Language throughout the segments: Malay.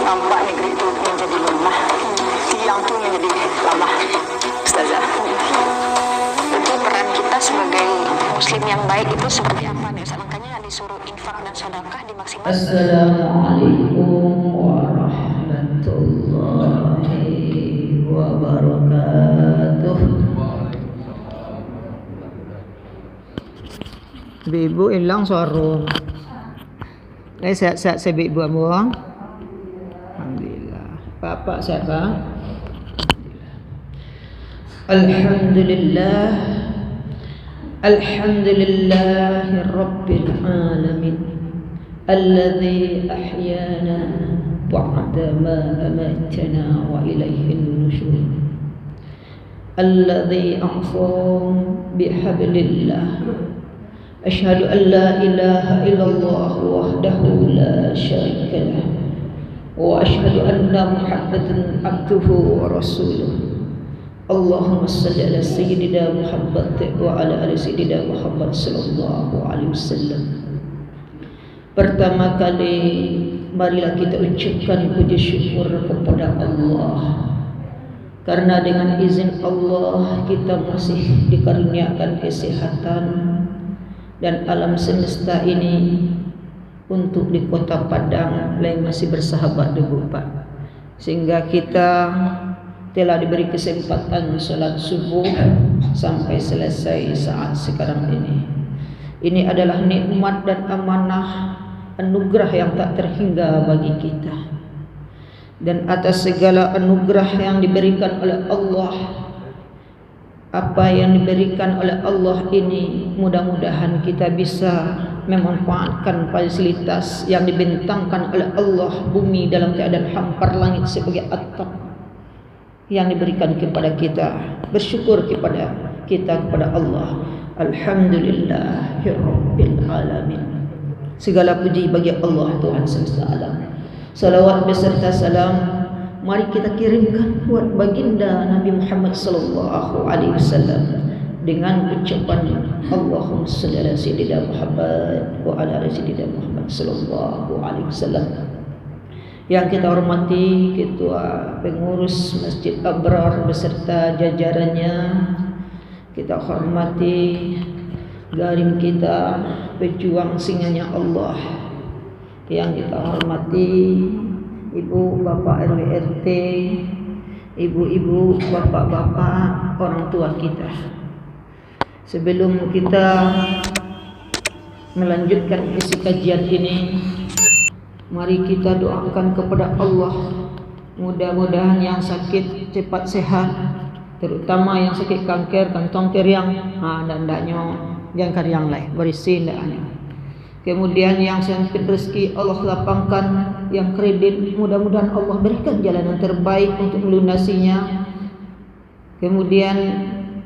nampak negeri itu menjadi lemah, siang itu menjadi lemah, Ustazah. Itu peran kita sebagai muslim yang baik itu seperti apa nih Ustaz? Makanya disuruh infak dan sedekah dimaksimalkan. Assalamualaikum warahmatullahi wabarakatuh. Ibu hilang suara. Sehat-sehat ibu abang. Alhamdulillah. Bapak siapa? Alhamdulillah. Alhamdulillahi rabbil alamin. Alladzi ahyana ba'da ma amatana wa ilaihin nusyur. Alladzi a'sam bihablillah. Asyhadu an la ilaha illallah wahdahu la syarika lah wa asyhadu anna Muhammadan abduhu wa rasuluh. Allahumma salli ala sayyidina Muhammad wa ala ali sayyidina Muhammad sallallahu alaihi wasallam. Pertama kali marilah kita ucapkan puji syukur kepada Allah, karena dengan izin Allah kita masih dikaruniakan kesehatan dan alam semesta ini untuk di kota Padang masih bersahabat dengan Pak, sehingga kita telah diberi kesempatan sholat subuh sampai selesai saat sekarang ini. Ini adalah nikmat dan amanah, anugerah yang tak terhingga bagi kita. Dan atas segala anugerah yang diberikan oleh Allah, apa yang diberikan oleh Allah ini, mudah-mudahan kita bisa memanfaatkan fasilitas yang dibentangkan oleh Allah, bumi dalam keadaan hampar, langit sebagai atap yang diberikan kepada kita. Bersyukur kepada Allah. Alhamdulillahirabbil alamin. Segala puji bagi Allah, Tuhan semesta alam. Salawat beserta salam mari kita kirimkan buat baginda Nabi Muhammad sallallahu alaihi wasallam dengan ucapan Allahumma shalli ala sayyidina Muhammad wa ala ali sayyidina Muhammad sallallahu alaihi wasallam. Yang kita hormati Ketua Pengurus Masjid Abrar beserta jajarannya, kita hormati garim kita, pejuang singanya Allah, yang kita hormati ibu bapak RW RT, ibu-ibu, bapak-bapak, orang tua kita. Sebelum kita melanjutkan isi kajian ini, mari kita doakan kepada Allah, mudah-mudahan yang sakit cepat sehat, terutama yang sakit kanker, kantong keriang, dan daknya yang keriang lah, berisi daknya. Kemudian yang sempit rezeki Allah lapangkan, yang kredit mudah-mudahan Allah berikan jalan yang terbaik untuk melunasinya. Kemudian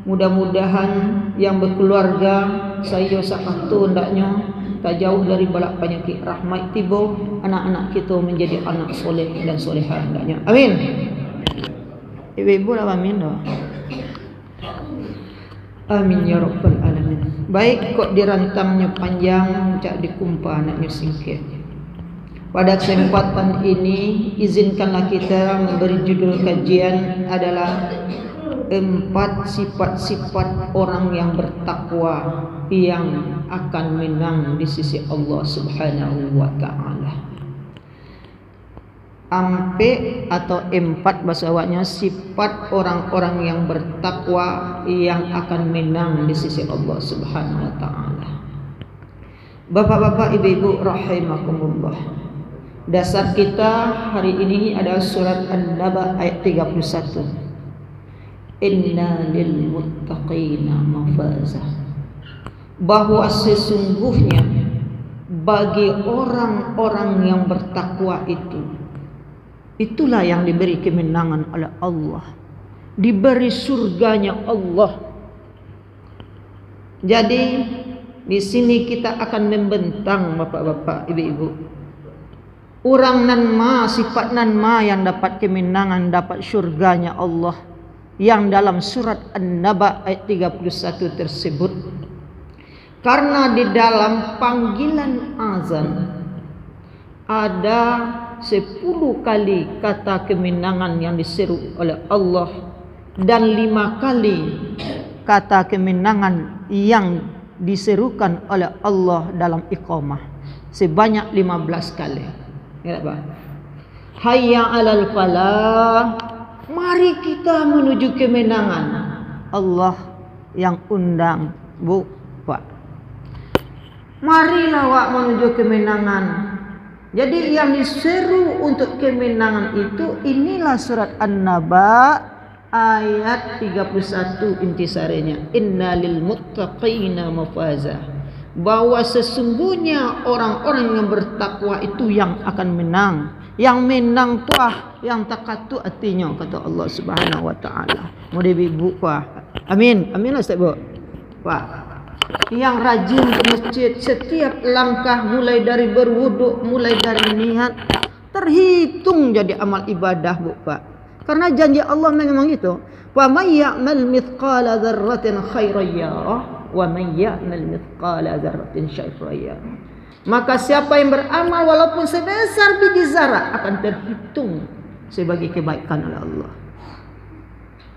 mudah-mudahan yang berkeluarga saya sakatu ndaknya tak jauh dari balak penyakit, rahmat tiba anak-anak kita menjadi anak soleh dan solehah hendaknya. Amin. Ibu-ibu lah amin doa. Amin ya rabbal alamin. Baik, kok dirantamnya panjang, cak dikumpah anaknya singkir. Pada kesempatan ini izinkanlah kita memberi judul kajian adalah 4 sifat-sifat orang yang bertakwa yang akan menang di sisi Allah Subhanahu wa taala. Ampe atau 4 bahasa Awaknya sifat orang-orang yang bertakwa yang akan menang di sisi Allah Subhanahu wa taala. Bapak-bapak, ibu-ibu rahimakumullah. Dasar kita hari ini adalah surat An-Naba ayat 31. Inna lil muttaqina mafazah. Bahwa sesungguhnya bagi orang-orang yang bertakwa itulah yang diberi kemenangan oleh Allah, diberi surganya Allah. Jadi di sini kita akan membentang bapak-bapak, ibu-ibu, orang nan ma, sifat nan ma yang dapat kemenangan, dapat surganya Allah, yang dalam surat An-Naba ayat 31 tersebut. Karena di dalam panggilan azan ada 10 kali kata kemenangan yang diseru oleh Allah dan 5 kali kata kemenangan yang diserukan oleh Allah dalam iqamah, sebanyak 15 kali. Ingat apa? Hayya 'alal falah, mari kita menuju kemenangan. Allah yang undang, Bu, Pak. Marilah wak menuju kemenangan. Jadi yang diseru untuk kemenangan itu, inilah surat An-Naba ayat 31 intisarinya. Innalil muttaqina mafaza. Bahwa sesungguhnya orang-orang yang bertakwa itu yang akan menang. Yang menang tuah, yang takatu artinya, kata Allah Subhanahu wa taala. Mau dibu kuah. Amin. Amin lah Ustaz Bu. Pak. Yang rajin ke masjid setiap langkah, mulai dari berwuduk, mulai dari niat, terhitung jadi amal ibadah, Bu Pak. Karena janji Allah memang gitu. Wa may ya'mal mithqala dzarratin khairan yarah wa may ya'mal mithqala dzarratin syarran yarah. Maka siapa yang beramal walaupun sebesar biji zarah akan terhitung sebagai kebaikan oleh Allah.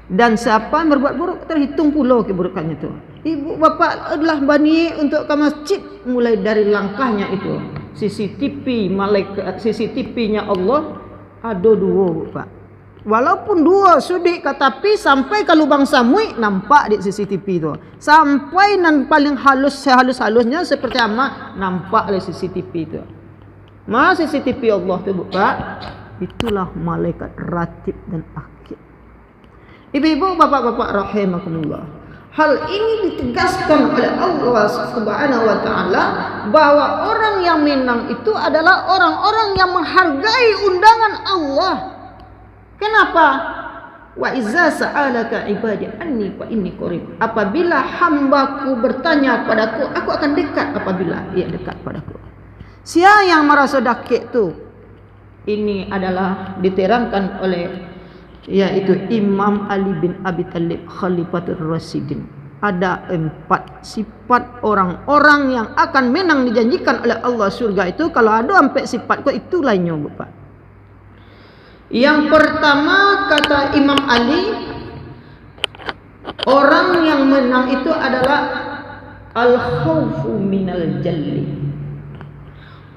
Dan siapa yang berbuat buruk terhitung pula keburukannya itu. Ibu bapa adalah bani untuk ke masjid, mulai dari langkahnya itu. CCTV malaikat, CCTV-nya Allah ada 2, Pak. Walaupun 2 sudik tapi sampai ke lubang samui nampak di CCTV itu. Sampai nan paling halus-halusnya seperti ama nampak di CCTV itu. CCTV Allah tu, Pak. Itulah malaikat ratib dan akib. Ibu-ibu, bapak-bapak rahimakumullah. Hal ini ditegaskan oleh Allah Subhanahu wa taala bahwa orang yang menang itu adalah orang-orang yang menghargai undangan Allah. Kenapa? Wa izza sa'alaka ibadi anni fa inni qarib. Apabila hambaku bertanya padaku, aku akan dekat apabila ia dekat padaku. Siapa yang merasa dekat tu? Ini adalah diterangkan oleh yaitu Imam Ali bin Abi Thalib Khalifatul Rasyidin. Ada 4 sifat orang-orang yang akan menang dijanjikan oleh Allah surga itu. Kalau ada 4 sifat itu lainnya, Bapak. Yang pertama kata Imam Ali, orang yang menang itu adalah al-khawfu minal jalli.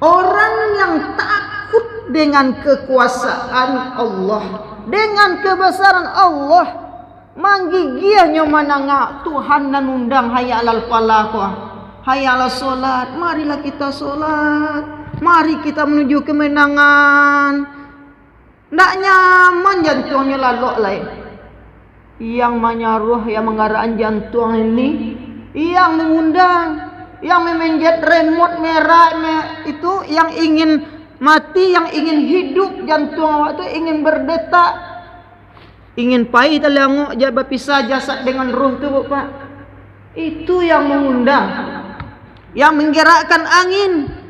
Orang yang takut dengan kekuasaan Allah, dengan kebesaran Allah, manggigiahnya mananga Tuhan dan undang hayya alal falah, hayya alal solat, marilah kita solat, mari kita menuju kemenangan. Ndak nyaman jantungnya lalok lain. Yang menyaruh, yang menggerakkan jantung ini, yang mengundang, yang memanjat remote merah itu, yang ingin mati, yang ingin hidup, jantung awak tu ingin berdetak, ingin pahit telanguk jabat pisah jasad dengan ruh tu, Bapak. Itu yang mengundang, yang menggerakkan angin.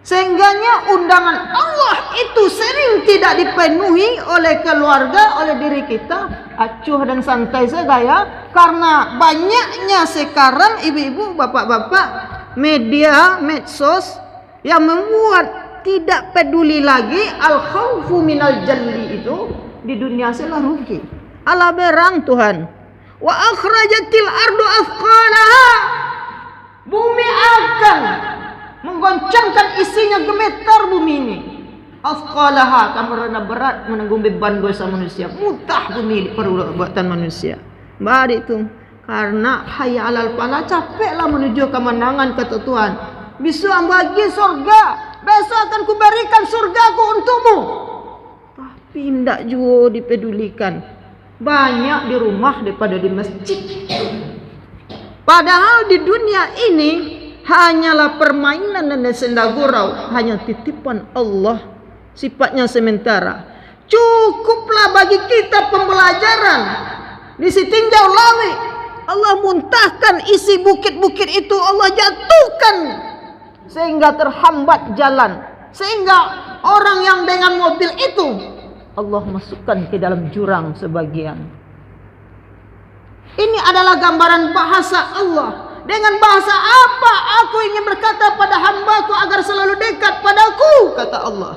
Sehingganya undangan Allah itu sering tidak dipenuhi oleh keluarga, oleh diri kita. Acuh dan santai saja, karena banyaknya sekarang ibu-ibu, bapak-bapak, media, medsos yang membuat tidak peduli lagi al-khawfu minal jalli itu di dunia selah rugi. Ala berang Tuhan. Wa akhrajatil ardu athqalaha. Bumi akan menggoncangkan isinya, gemetar bumi ini. Athqalaha, karena berat menanggung beban dosa manusia. Mutah bumi perbuatan manusia. Bari itu karena hayya alal falah, capeklah menuju kemenangan kata Tuhan. Bisa bagi surga, besok akan kuberikan surgaku untukmu. Tapi tidak juga dipedulikan. Banyak di rumah daripada di masjid. Padahal di dunia ini hanyalah permainan dan senda gurau, hanya titipan Allah, sifatnya sementara. Cukuplah bagi kita pembelajaran. Di sitinjau lawi Allah muntahkan isi bukit-bukit itu, Allah jatuhkan sehingga terhambat jalan, sehingga orang yang dengan mobil itu Allah masukkan ke dalam jurang sebagian. Ini adalah gambaran bahasa Allah. Dengan bahasa apa aku ingin berkata pada hambaku agar selalu dekat padaku, kata Allah.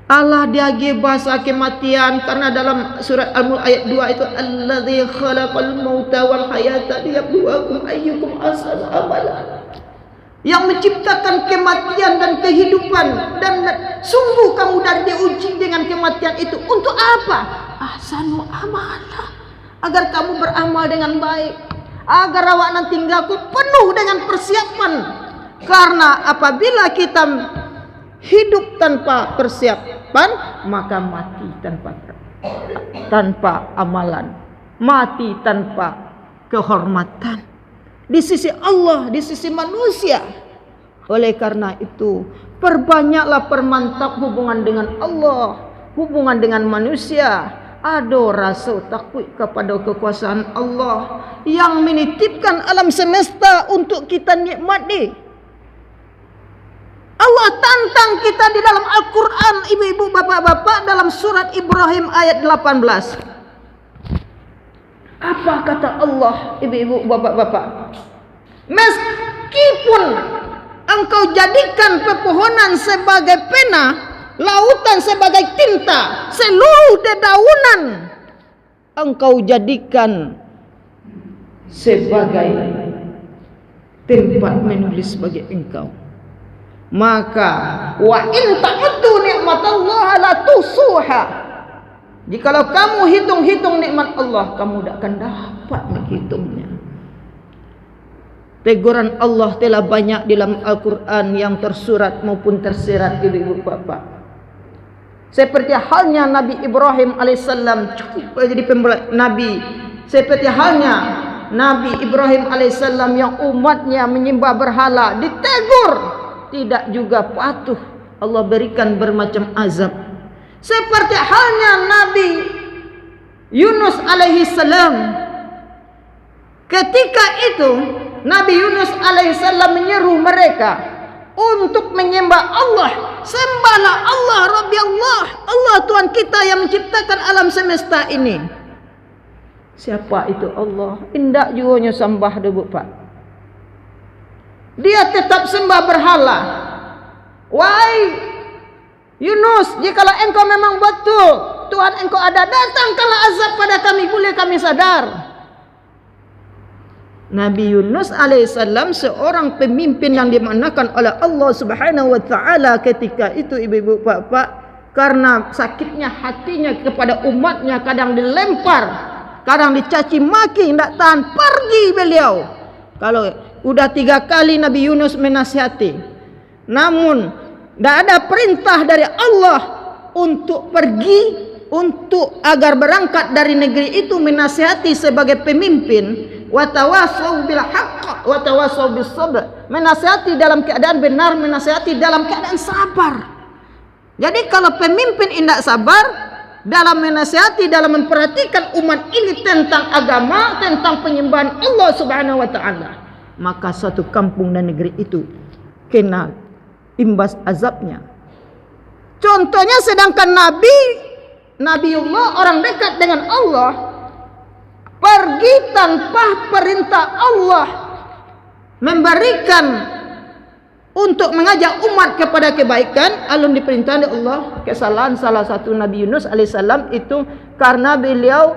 Allah dia bahasa kematian, karena dalam surat Al-Mulk ayat 2 itu allazi khalaqal mauta wal hayata liyabluwakum ayyukum ahsanu amala. Yang menciptakan kematian dan kehidupan, dan sungguh kamu dari diuji dengan kematian itu untuk apa? Ahsanu amala, agar kamu beramal dengan baik, agar awak nanti tinggalku penuh dengan persiapan. Karena apabila kita hidup tanpa persiapan, maka mati tanpa amalan, mati tanpa kehormatan di sisi Allah, di sisi manusia. Oleh karena itu, perbanyaklah permantap hubungan dengan Allah, hubungan dengan manusia. Ada rasa takut kepada kekuasaan Allah yang menitipkan alam semesta untuk kita nikmati. Allah tantang kita di dalam Al-Quran, ibu-ibu, bapak-bapak, dalam surat Ibrahim ayat 18. Apa kata Allah, ibu-ibu, bapak-bapak? Meskipun engkau jadikan pepohonan sebagai pena, lautan sebagai tinta, seluruh dedaunan engkau jadikan sebagai tempat menulis bagi engkau, maka wa in ta'uddu nikmatallahi la tusuha. Jikalau kamu hitung-hitung nikmat Allah, kamu tidak akan dapat menghitungnya. Teguran Allah telah banyak dalam Al-Quran yang tersurat maupun tersirat, ibu-ibu bapak. Seperti halnya Nabi Ibrahim alaihissalam, cukup jadi Nabi. Seperti halnya Nabi Ibrahim alaihissalam yang umatnya menyembah berhala, ditegur, tidak juga patuh, Allah berikan bermacam azab. Seperti halnya Nabi Yunus alaihissalam, ketika itu Nabi Yunus alaihissalam menyeru mereka untuk menyembah Allah. Sembahlah Allah, Rabbi Allah, Allah Tuhan kita yang menciptakan alam semesta ini. Siapa itu Allah? Indak juga sembah dulu pak. Dia tetap sembah berhala. Wahai Yunus, jikalau engkau memang betul Tuhan engkau ada, datangkanlah azab pada kami, boleh kami sadar. Nabi Yunus alaihissalam seorang pemimpin yang dimanakan oleh Allah subhanahu wa ta'ala ketika itu, ibu-ibu bapak, karena sakitnya hatinya kepada umatnya, kadang dilempar, kadang dicaci maki, tidak tahan, pergi beliau. Kalau udah 3 kali Nabi Yunus menasihati, namun tidak ada perintah dari Allah untuk pergi, untuk agar berangkat dari negeri itu, menasihati sebagai pemimpin. Watawasau bil haqq watawasau bis sabr, menasihati dalam keadaan benar, menasihati dalam keadaan sabar. Jadi kalau pemimpin tidak sabar dalam menasihati, dalam memperhatikan umat ini tentang agama, tentang penyembahan Allah subhanahu wa ta'ala, maka satu kampung dan negeri itu kena imbas azabnya. Contohnya sedangkan Nabiullah, orang dekat dengan Allah, pergi tanpa perintah Allah, memberikan untuk mengajak umat kepada kebaikan, alun diperintah oleh Allah. Kesalahan salah satu Nabi Yunus alaihissalam itu karena beliau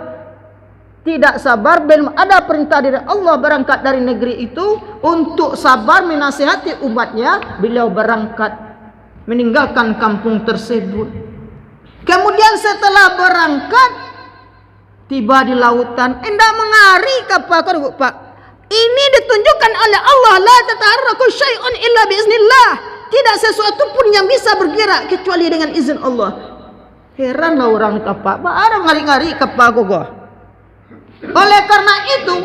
tidak sabar, belum ada perintah dari Allah berangkat dari negeri itu untuk sabar menasihati umatnya. Beliau berangkat meninggalkan kampung tersebut. Kemudian setelah berangkat, tiba di lautan, hendak mengari kapal, Pak. Ini ditunjukkan oleh Allah, la tataharraku syai'un illa biiznillah. Tidak sesuatu pun yang bisa bergerak kecuali dengan izin Allah. Heranlah orang kapal, ada ngari-ngari kapal gogoh. Oleh karena itu,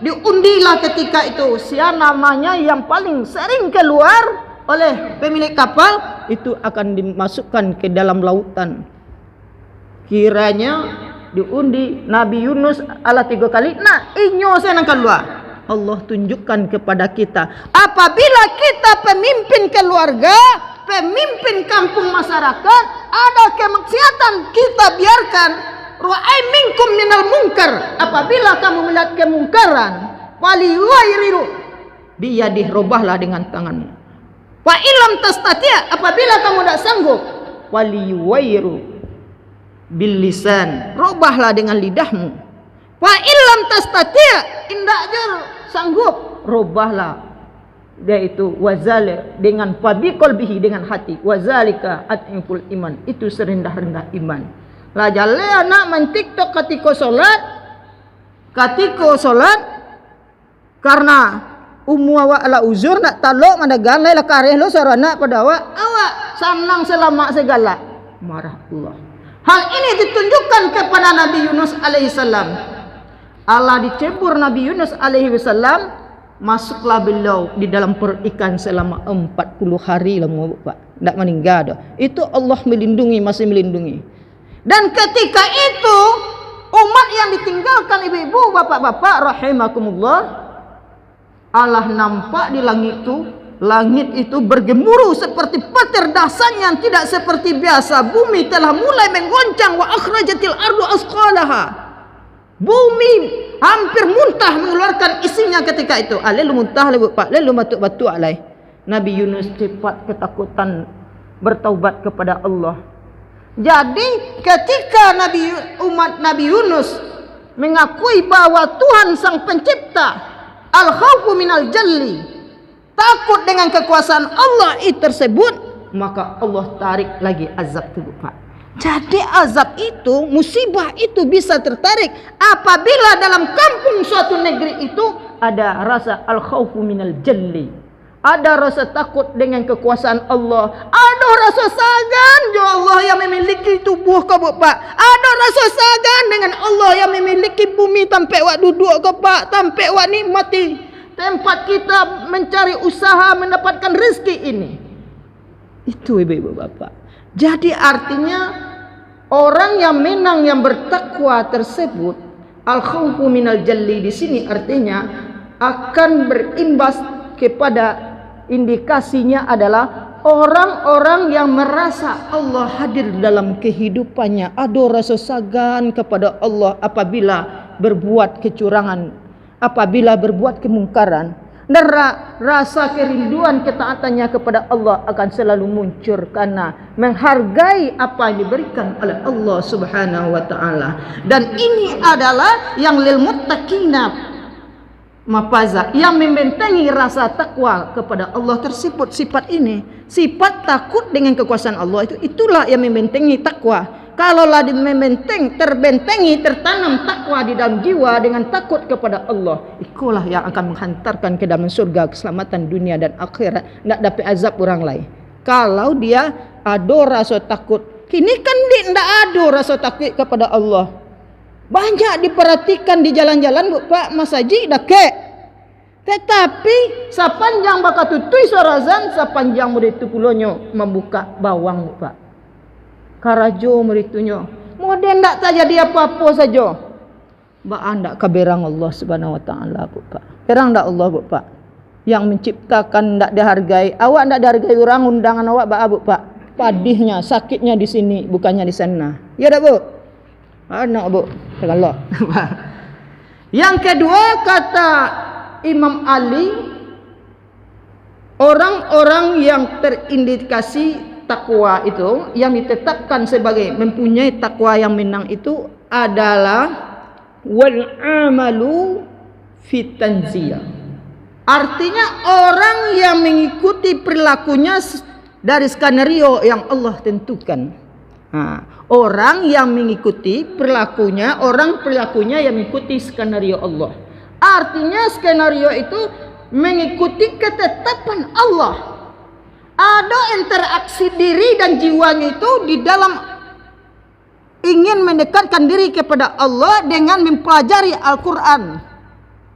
diundilah ketika itu siapa namanya yang paling sering keluar oleh pemilik kapal, itu akan dimasukkan ke dalam lautan. Kiranya diundi Nabi Yunus ala 3 kali. Nah, inyo saya nang keluar. Allah tunjukkan kepada kita, apabila kita pemimpin keluarga, pemimpin kampung masyarakat, ada kemaksiatan, kita biarkan. Ra'ai minkum minal munkar, apabila kamu melihat kemungkaran, waliyuwairiru, biyadih, robahlah dengan tanganmu. Wa ilam tastati', apabila kamu tidak sanggup, waliyuwairu bil lisan, robahlah dengan lidahmu. Fa illam tastati', indak jur sanggup, robahlah yaitu wazal dengan fabi qalbihi, dengan hati, wazalika atiful iman, itu serendah-rendah iman. La jale anak main TikTok ketika solat karena umwa ala uzur nak talok mana ganai la kareh lo sarana pada awak sanang selama segala, marah Allah. Hal ini ditunjukkan kepada Nabi Yunus alaihi salam. Allah dicebur Nabi Yunus alaihi salam, masuklah beliau di dalam perut ikan selama 40 hari lah Pak. Tidak meninggal dah. Itu Allah melindungi, masih melindungi. Dan ketika itu umat yang ditinggalkan ibu-ibu, bapak-bapak rahimakumullah, Allah nampak di langit itu bergemuruh seperti petir dahsyat yang tidak seperti biasa. Bumi telah mulai menggoncang, wa akhrajatil ardu asqalaha. Bumi hampir muntah mengeluarkan isinya ketika itu. Lalu muntah lebu Pak, lalu batuk-batuk alai. Nabi Yunus cepat ketakutan bertaubat kepada Allah. Jadi ketika umat Nabi Yunus mengakui bahwa Tuhan sang pencipta, al-khawfu minal jalli, takut dengan kekuasaan Allah itu tersebut, maka Allah tarik lagi azab itu Pak. Jadi azab itu, musibah itu bisa tertarik apabila dalam kampung suatu negeri itu ada rasa al-khawfu minal jalli, ada rasa takut dengan kekuasaan Allah, ada rasa sagan jo Allah yang memiliki tubuh kau Pak, ada rasa sagan dengan Allah yang memiliki bumi sampai wak duduk kau Pak, sampai wak nikmati tempat kita mencari usaha mendapatkan rezeki ini. Itu ibu-ibu bapak. Jadi artinya orang yang menang, yang bertakwa tersebut, al-khawfu minal jalli di sini artinya akan berimbas kepada, indikasinya adalah orang-orang yang merasa Allah hadir dalam kehidupannya, ada rasa sagan kepada Allah apabila berbuat kecurangan, apabila berbuat kemungkaran, dan rasa kerinduan ketaatannya kepada Allah akan selalu muncul karena menghargai apa yang diberikan oleh Allah Subhanahu wa taala. Dan ini adalah yang lil muttaqina mafaza, yang membentengi rasa takwa kepada Allah tersebut. Sifat ini, sifat takut dengan kekuasaan Allah, itulah yang membentengi takwa. Kalaulah terbentengi, tertanam takwa di dalam jiwa dengan takut kepada Allah, itulah yang akan menghantarkan ke dalam surga, keselamatan dunia dan akhirat, tidak dapat azab orang lain. Kalau dia ada rasa takut, kini kan dia tidak ada rasa takut kepada Allah. Banyak diperhatikan di jalan-jalan Bu Pak, masjid dah kek. Tetapi sepanjang bakal tutui sorazan, sepanjang murid itu pulonyo membuka bawang Bu Pak. Karajo meritunyo, modern tak terjadi apa-apa saja. Ba anda kaberang Allah Subhanahu wa taala Bu Pak. Berang dak Allah Bu Pak, yang menciptakan ndak dihargai. Awak ndak dihargai orang, undangan awak ba Bu Pak. Padihnya, sakitnya di sini bukannya di sana. Ya dak Bu? Anak Bu, kalau. Yang kedua kata Imam Ali, orang-orang yang terindikasi takwa itu, yang ditetapkan sebagai mempunyai takwa yang menang itu adalah wal amalu fit tanziyah. Artinya orang yang mengikuti perilakunya dari skenario yang Allah tentukan. Orang yang mengikuti perilakunya, perilakunya yang mengikuti skenario Allah. Artinya skenario itu mengikuti ketetapan Allah. Ada interaksi diri dan jiwanya itu di dalam ingin mendekatkan diri kepada Allah dengan mempelajari Al-Quran,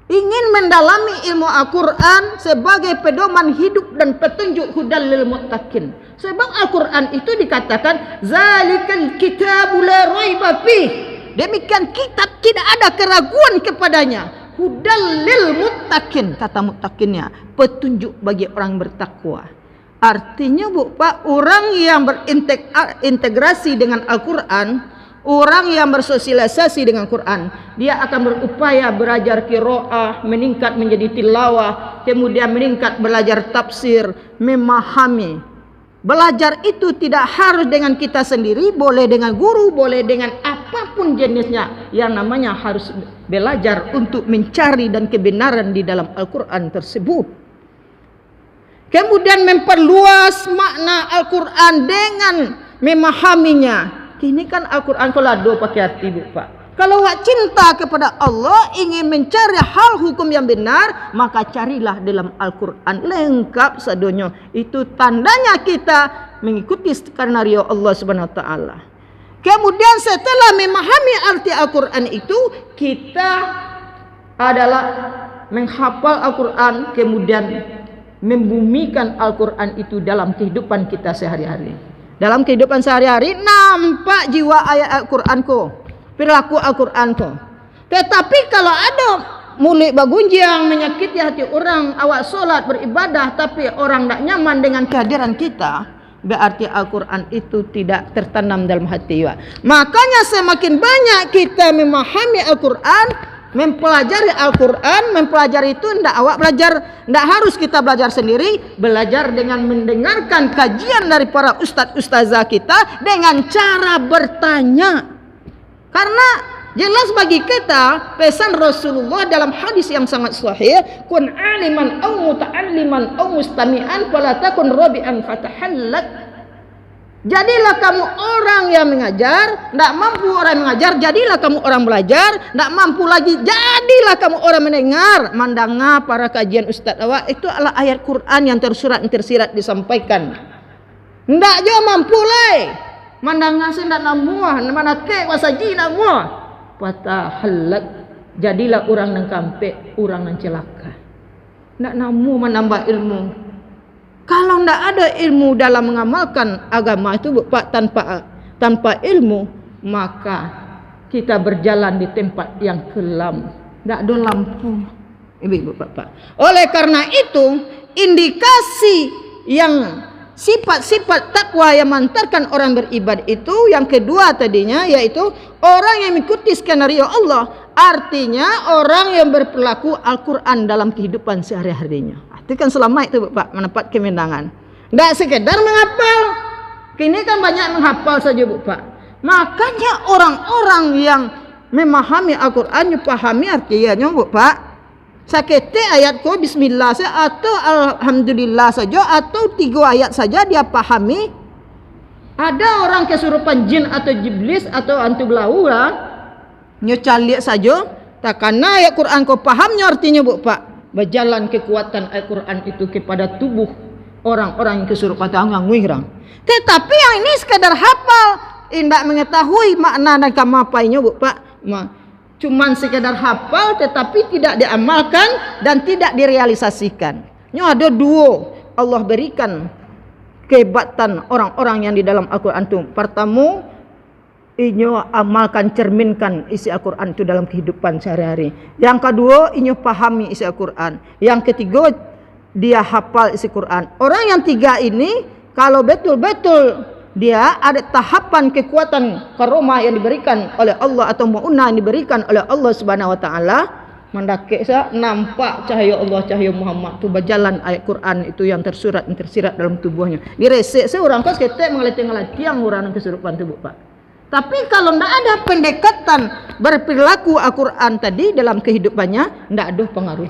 ingin mendalami ilmu Al-Quran sebagai pedoman hidup dan petunjuk hudal lil muttaqin. Sebab Al-Quran itu dikatakan zalikal kitabu la raiba fih, demikian kitab tidak ada keraguan kepadanya, hudal lil muttaqin, kata muttaqinnya petunjuk bagi orang bertakwa. Artinya Bu Pak, orang yang berintegrasi dengan Al-Quran, orang yang bersosialisasi dengan Quran, dia akan berupaya belajar qiraah, meningkat menjadi tilawah, kemudian meningkat belajar tafsir, memahami Belajar itu tidak harus dengan kita sendiri, boleh dengan guru, boleh dengan apapun jenisnya. Yang namanya harus belajar untuk mencari dan kebenaran di dalam Al-Quran tersebut. Kemudian memperluas makna Al-Quran dengan memahaminya. Ini kan Al-Quran kalau ada pakai arti, Bu Pak. Kalau awak cinta kepada Allah, ingin mencari hal hukum yang benar, maka carilah dalam Al-Quran. Lengkap sadonya. Itu tandanya kita mengikuti skenario Allah Subhanahu Wa Taala. Kemudian setelah memahami arti Al-Quran itu, kita adalah menghafal Al-Quran, kemudian membumikan Al-Quran itu dalam kehidupan kita sehari-hari. Dalam kehidupan sehari-hari nampak jiwa ayat Al-Quran ko, perilaku Al-Quran ko. Tetapi kalau ada mulut bagunjang menyakiti hati orang, awak solat beribadah tapi orang tak nyaman dengan kehadiran kita, berarti Al-Quran itu tidak tertanam dalam hati awak. Makanya semakin banyak kita memahami Al-Quran, mempelajari Al-Quran, mempelajari itu tidak awak belajar, tidak harus kita belajar sendiri, belajar dengan mendengarkan kajian dari para ustaz-ustazah kita dengan cara bertanya. Karena jelas bagi kita pesan Rasulullah dalam hadis yang sangat sahih, kun aliman au muta'alliman au mustami'an fala takun rabi'an fatahallak. Jadilah kamu orang yang mengajar, tidak mampu orang mengajar, jadilah kamu orang belajar, tidak mampu lagi, jadilah kamu orang mendengar. Mandanga para kajian ustaz awak, itu adalah ayat Quran yang tersirat disampaikan. Tidak juga mampu lagi. Mandanga sendak namuah, mana ke wasaji namuah. Patahallak, jadilah orang yang kampe, orang yang celaka. Tidak namu menambah ilmu. Kalau tidak ada ilmu dalam mengamalkan agama itu, Pak, tanpa ilmu, maka kita berjalan di tempat yang kelam, tidak ada lampu. Ibu bapak. Oleh karena itu, indikasi yang sifat-sifat takwa yang mengantarkan orang beribadah itu, yang kedua tadinya, yaitu orang yang mengikuti skenario Allah. Artinya orang yang berperilaku Al-Quran dalam kehidupan sehari-harinya. Itu kan selamat itu Pak, mendapat kemenangan. Tidak sekedar menghafal. Kini kan banyak menghafal saja Bu Pak. Makanya orang-orang yang memahami Al-Quran, pahami artinya Bu Pak. Sakete ayatku bismillah saja, atau alhamdulillah saja, atau 3 ayat saja dia pahami. Ada orang kesurupan jin atau iblis atau hantu belaura, nyocalik saja. Tak karena ayat Quran kau pahamnya artinya Bu Pak. Berjalan kekuatan Al-Quran itu kepada tubuh orang-orang yang kesurupan ngangwirang. Tetapi yang ini sekadar hafal, tidak mengetahui makna dan kamapainya Bu Pak. Cuman sekadar hafal tetapi tidak diamalkan dan tidak direalisasikan. Ini ada 2 Allah berikan kehebatan orang-orang yang di dalam Al-Quran itu. Pertama, inyo amalkan, cerminkan isi Al-Quran itu dalam kehidupan sehari-hari. Yang kedua, inyo pahami isi Al-Quran. Yang ketiga, dia hafal isi Quran. Orang yang 3 ini, kalau betul-betul dia ada tahapan kekuatan karomah yang diberikan oleh Allah atau mu'unah yang diberikan oleh Allah Subhanahu Wa Taala, mendaki saya nampak cahaya Allah, cahaya Muhammad tu berjalan ayat Quran itu yang tersirat dalam tubuhnya. Diresek seorang kau seketek mengeliti yang orang kesurupan tubuh Pak. Tapi kalau tidak ada pendekatan berperilaku Al-Quran tadi dalam kehidupannya, tidak ada pengaruh.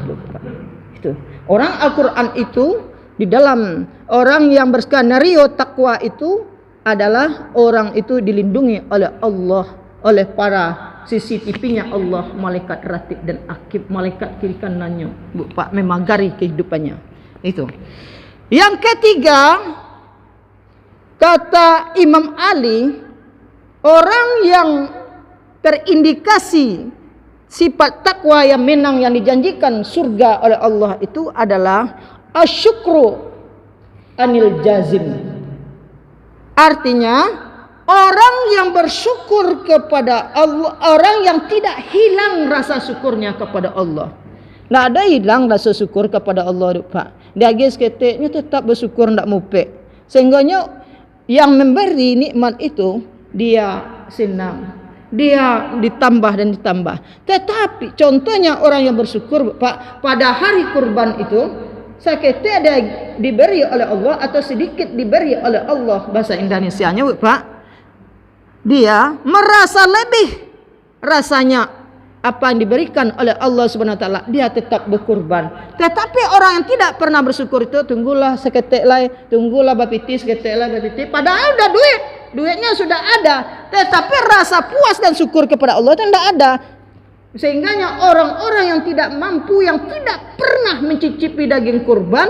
Itu. Orang Al-Quran itu di dalam orang yang berskenario takwa itu adalah orang itu dilindungi oleh Allah, oleh para CCTV-nya Allah, malaikat ratib dan akib, malaikat kiri kanannya, Bu Pak, memagari kehidupannya. Itu. Yang ketiga, kata Imam Ali, orang yang terindikasi sifat takwa yang menang yang dijanjikan surga oleh Allah itu adalah asyukru anil jazim. Artinya orang yang bersyukur kepada Allah, orang yang tidak hilang rasa syukurnya kepada Allah. Tak ada hilang rasa syukur kepada Allah Pak. Dia guys keteknya tetap bersyukur, tak mupek. Sehingganya yang memberi nikmat itu dia senang, dia ditambah dan ditambah. Tetapi contohnya orang yang bersyukur Pak, pada hari kurban itu sakit ada diberi oleh Allah atau sedikit diberi oleh Allah, bahasa Indonesianya Pak, dia merasa lebih rasanya apa yang diberikan oleh Allah Subhanahu wa taala, dia tetap berkurban. Tetapi orang yang tidak pernah bersyukur itu tunggulah seketik lai, tunggulah bapiti seketik lai bapiti, padahal udah duitnya sudah ada, tetapi rasa puas dan syukur kepada Allah itu tidak ada. Sehingganya orang-orang yang tidak mampu, yang tidak pernah mencicipi daging kurban,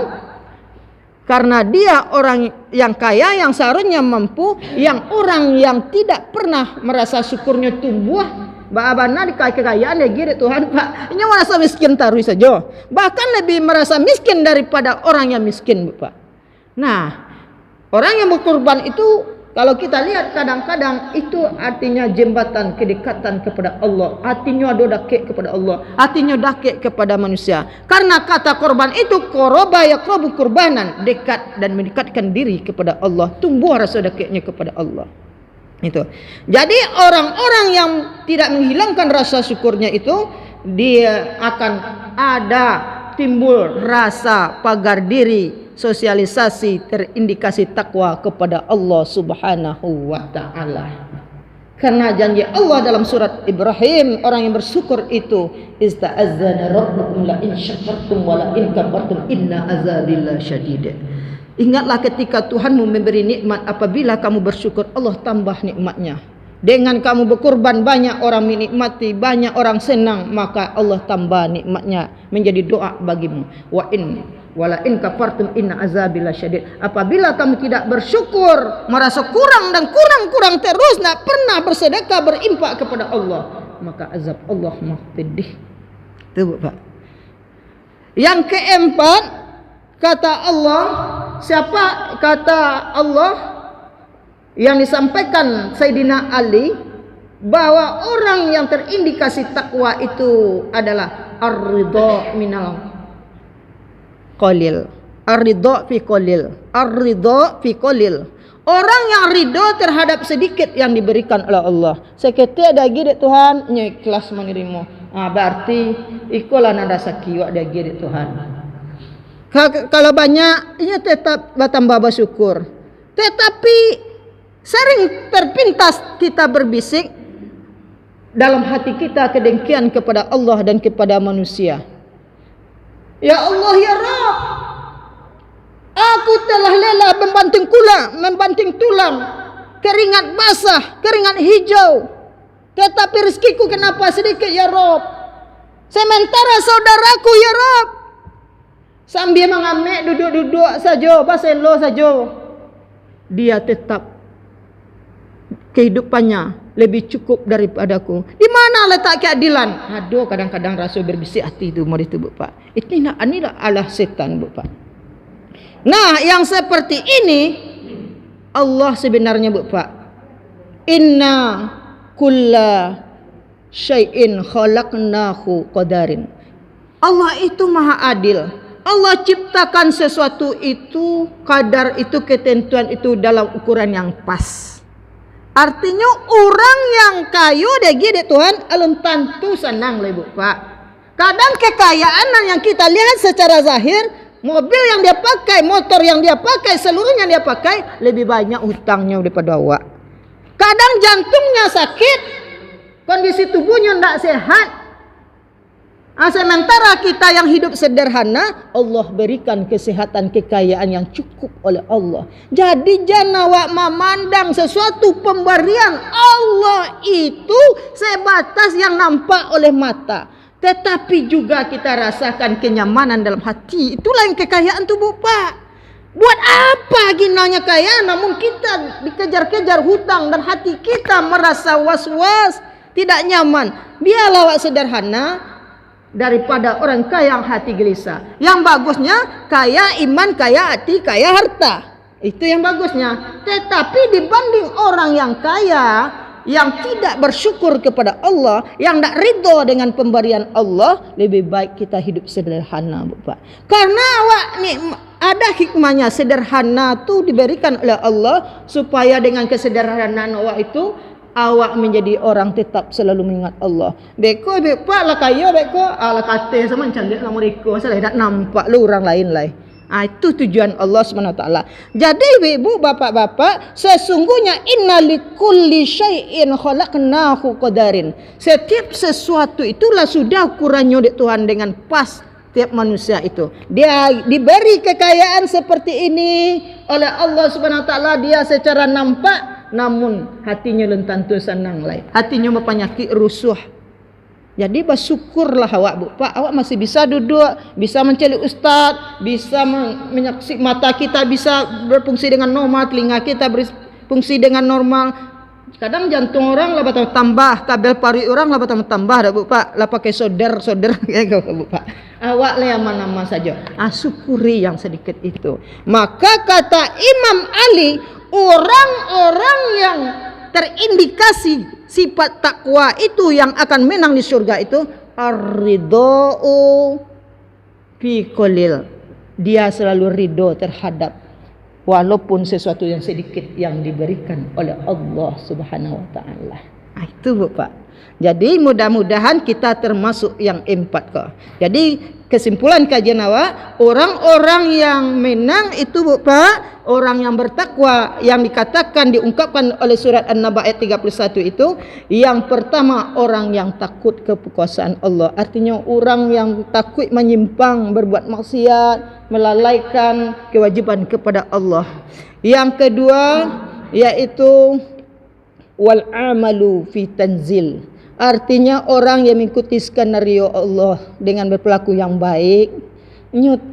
karena dia orang yang kaya, yang seharusnya mampu, yang orang yang tidak pernah merasa syukurnya tumbuh, Ba'abana di kekayaan ya gini Tuhan Pak, ini merasa miskin taruh saja, bahkan lebih merasa miskin daripada orang yang miskin Bapak. Nah, orang yang berkurban itu kalau kita lihat kadang-kadang itu artinya jembatan kedekatan kepada Allah, artinya dake kepada Allah, artinya dake kepada manusia. Karena kata korban itu qoroba yaqrabu kurbanan, dekat dan mendekatkan diri kepada Allah, tumbuh rasa dekatnya kepada Allah. Itu. Jadi orang-orang yang tidak menghilangkan rasa syukurnya itu, dia akan ada timbul rasa pagar diri, sosialisasi terindikasi takwa kepada Allah Subhanahu wa taala. Karena janji Allah dalam surat Ibrahim, orang yang bersyukur itu ista'azzana rabbukum la in syakartum wa la in kafartum inna azabi lasyadid. Ingatlah ketika Tuhanmu memberi nikmat, apabila kamu bersyukur Allah tambah nikmatnya. Dengan kamu berkurban banyak orang menikmati, banyak orang senang, maka Allah tambah nikmatnya menjadi doa bagimu. Wala in kafartum inna azabi lasyadid. Apabila kamu tidak bersyukur, merasa kurang dan kurang terus, tidak pernah bersedekah berinfak kepada Allah, maka azab Allah maha pedih. Itu Pak. Yang keempat, kata Allah, siapa kata Allah yang disampaikan Sayyidina Ali, bahwa orang yang terindikasi takwa itu adalah ar-ridha minal qalil, ar-ridha fi qalil, ar-ridha fi qalil. Orang yang ridho terhadap sedikit yang diberikan oleh Allah, seketika ada gede Tuhan nya ikhlas menerima, berarti ikulah nada sakiwa ada gede Tuhan. Kalau banyak ia tetap bertambah bersyukur, tetapi sering terpintas kita berbisik dalam hati kita kedengkian kepada Allah dan kepada manusia. Ya Allah ya Rabb, aku telah lelah membanting tulang, keringat basah, keringat hijau, tetapi rezekiku kenapa sedikit ya Rabb? Sementara saudaraku ya Rabb sambil mengamek duduk-duduk saja, baselo saja, dia tetap kehidupannya lebih cukup daripadaku. Di mana letak keadilan? Aduh, kadang-kadang rasa berbisik hati itu mau itu Bapak. Inilah Allah setan Bapak. Nah, yang seperti ini Allah sebenarnya Bapak. Inna kulla syai'in khalaqnahu qadarin. Allah itu maha adil. Allah ciptakan sesuatu itu, kadar itu, ketentuan itu dalam ukuran yang pas. Artinya orang yang kayu deh gede Tuhan alun tentu senang lebih Pak. Kadang kekayaan yang kita lihat secara zahir, mobil yang dia pakai, motor yang dia pakai, seluruhnya dia pakai, lebih banyak hutangnya daripada awak. Kadang jantungnya sakit, kondisi tubuhnya tidak sehat. Sementara kita yang hidup sederhana, Allah berikan kesehatan, kekayaan yang cukup oleh Allah. Jadi jangan awak memandang sesuatu pemberian Allah itu sebatas yang nampak oleh mata, tetapi juga kita rasakan kenyamanan dalam hati. Itulah yang kekayaan itu Bapak. Buat apa ginanya kaya namun kita dikejar-kejar hutang dan hati kita merasa was-was, tidak nyaman. Biarlah awak sederhana daripada orang kaya yang hati gelisah. Yang bagusnya kaya iman, kaya hati, kaya harta. Itu yang bagusnya. Tetapi dibanding orang yang kaya, yang tidak bersyukur kepada Allah, yang tidak ridho dengan pemberian Allah, lebih baik kita hidup sederhana Bapak. Karena awak nih ada hikmahnya. Sederhana itu diberikan oleh Allah supaya dengan kesederhanaan awak itu awak menjadi orang tetap selalu mengingat Allah. Beko pak lah kaya beko ala kate sama cantik nama mereka saya tak nampak lu orang lain lah. Itu tujuan Allah SWT. Jadi ibu bapak-bapak, sesungguhnya innalikulli syai'in khalaqnahu qadarin. Setiap sesuatu itulah sudah ukurannya di Tuhan dengan pas. Tiap manusia itu dia diberi kekayaan seperti ini oleh Allah SWT. Dia secara nampak, namun hatinya belum tentu senang lah. Hatinya berpenyakit rusuh. Jadi bersyukurlah awak bu pak, awak masih bisa duduk, bisa mencari ustaz, bisa menyaksikan, mata kita bisa berfungsi dengan normal, telinga kita berfungsi dengan normal. Kadang jantung orang lah tambah, kabel paru orang lah tambah dah bu pak, lah pakai solder ya bu pak. Awak lah yang mana saja, syukuri yang sedikit itu. Maka kata Imam Ali, orang-orang yang terindikasi sifat takwa itu yang akan menang di surga itu ar-ridha'u fi qalil. Dia selalu ridho terhadap walaupun sesuatu yang sedikit yang diberikan oleh Allah Subhanahu wa taala. Itu Bu Pak. Jadi mudah-mudahan kita termasuk yang empat kok. Jadi kesimpulan kajian awak, orang-orang yang menang itu Bu Pak, orang yang bertakwa yang dikatakan diungkapkan oleh surat An-Naba ayat 31 itu, yang pertama orang yang takut kekuasaan Allah. Artinya orang yang takut menyimpang, berbuat maksiat, melalaikan kewajiban kepada Allah. Yang kedua yaitu wal amalu fi tanzil. Artinya orang yang mengikuti skenario Allah dengan berperilaku yang baik,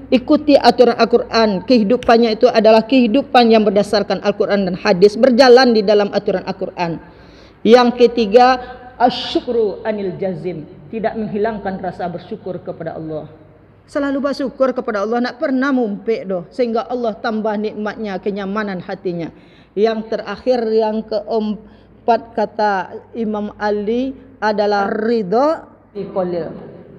ikuti aturan Al-Quran. Kehidupannya itu adalah kehidupan yang berdasarkan Al-Quran dan hadis, berjalan di dalam aturan Al-Quran. Yang ketiga, asyukru anil jazim, tidak menghilangkan rasa bersyukur kepada Allah. Selalu bersyukur kepada Allah, nak pernah mumpik doh, sehingga Allah tambah nikmatnya, kenyamanan hatinya. Yang terakhir, yang keempat kata Imam Ali adalah ridho biqalil.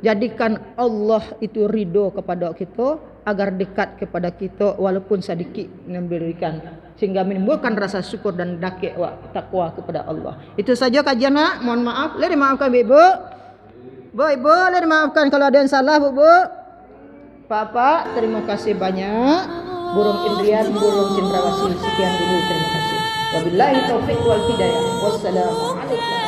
Jadikan Allah itu ridho kepada kita agar dekat kepada kita walaupun sedikit memberikan, sehingga menimbulkan rasa syukur dan takwa kepada Allah. Itu saja kajian nak. Mohon maaf, boleh dimaafkan ibu. Ibu boleh dimaafkan kalau ada yang salah bu. Pak, terima kasih banyak. Burung Indrian, burung cendrawasih, sekian dulu, terima kasih. Wabillahi taufiq wal hidayah. Wassalamualaikum.